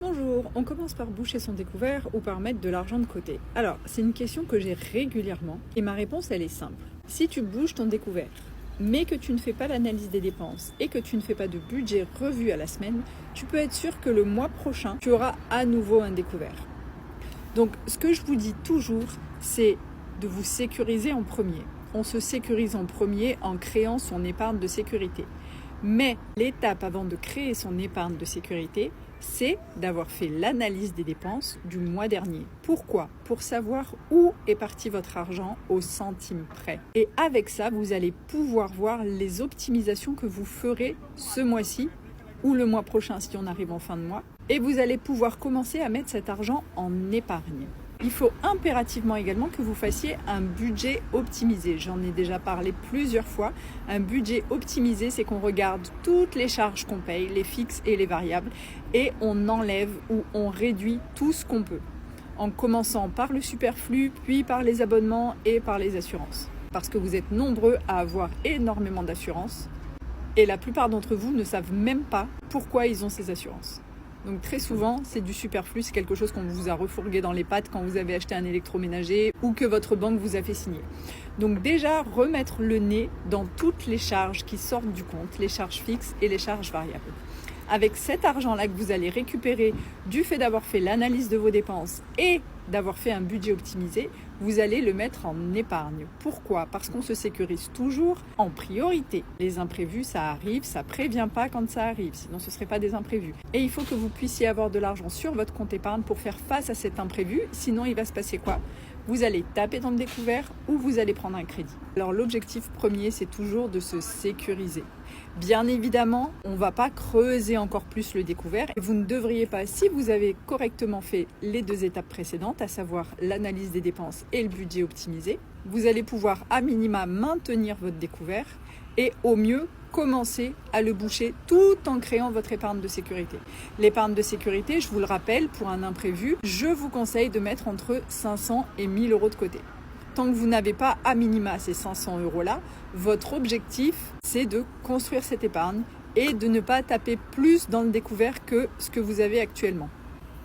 Bonjour, on commence par boucher son découvert ou par mettre de l'argent de côté. Alors, c'est une question que j'ai régulièrement et ma réponse elle est simple. Si tu bouges ton découvert, mais que tu ne fais pas l'analyse des dépenses et que tu ne fais pas de budget revu à la semaine, tu peux être sûr que le mois prochain, tu auras à nouveau un découvert. Donc, ce que je vous dis toujours, c'est de vous sécuriser en premier. On se sécurise en premier en créant son épargne de sécurité. Mais l'étape avant de créer son épargne de sécurité, c'est d'avoir fait l'analyse des dépenses du mois dernier. Pourquoi ? Pour savoir où est parti votre argent au centime près. Et avec ça, vous allez pouvoir voir les optimisations que vous ferez ce mois-ci ou le mois prochain si on arrive en fin de mois. Et vous allez pouvoir commencer à mettre cet argent en épargne. Il faut impérativement également que vous fassiez un budget optimisé. J'en ai déjà parlé plusieurs fois. Un budget optimisé, c'est qu'on regarde toutes les charges qu'on paye, les fixes et les variables, et on enlève ou on réduit tout ce qu'on peut. En commençant par le superflu, puis par les abonnements et par les assurances. Parce que vous êtes nombreux à avoir énormément d'assurances, et la plupart d'entre vous ne savent même pas pourquoi ils ont ces assurances. Donc très souvent, c'est du superflu, c'est quelque chose qu'on vous a refourgué dans les pattes quand vous avez acheté un électroménager ou que votre banque vous a fait signer. Donc déjà, remettre le nez dans toutes les charges qui sortent du compte, les charges fixes et les charges variables. Avec cet argent-là que vous allez récupérer du fait d'avoir fait l'analyse de vos dépenses et d'avoir fait un budget optimisé, vous allez le mettre en épargne. Pourquoi ? Parce qu'on se sécurise toujours en priorité. Les imprévus, ça arrive, ça prévient pas quand ça arrive, sinon ce ne serait pas des imprévus. Et il faut que vous puissiez avoir de l'argent sur votre compte épargne pour faire face à cet imprévu, sinon il va se passer quoi ? Vous allez taper dans le découvert ou vous allez prendre un crédit. Alors l'objectif premier, c'est toujours de se sécuriser. Bien évidemment, on ne va pas creuser encore plus le découvert. Vous ne devriez pas, si vous avez correctement fait les deux étapes précédentes, à savoir l'analyse des dépenses et le budget optimisé, vous allez pouvoir à minima maintenir votre découvert et au mieux commencer à le boucher tout en créant votre épargne de sécurité. L'épargne de sécurité, je vous le rappelle, pour un imprévu, je vous conseille de mettre entre 500 et 1000 euros de côté. Tant que vous n'avez pas à minima ces 500 euros-là, votre objectif, c'est de construire cette épargne et de ne pas taper plus dans le découvert que ce que vous avez actuellement.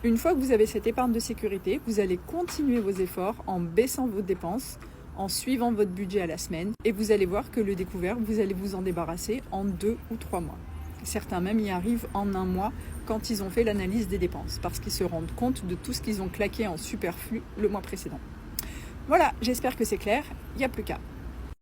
Une fois que vous avez cette épargne de sécurité, vous allez continuer vos efforts en baissant vos dépenses, en suivant votre budget à la semaine et vous allez voir que le découvert, vous allez vous en débarrasser en 2 ou 3 mois. Certains même y arrivent en 1 mois quand ils ont fait l'analyse des dépenses parce qu'ils se rendent compte de tout ce qu'ils ont claqué en superflu le mois précédent. Voilà, j'espère que c'est clair, il n'y a plus qu'à.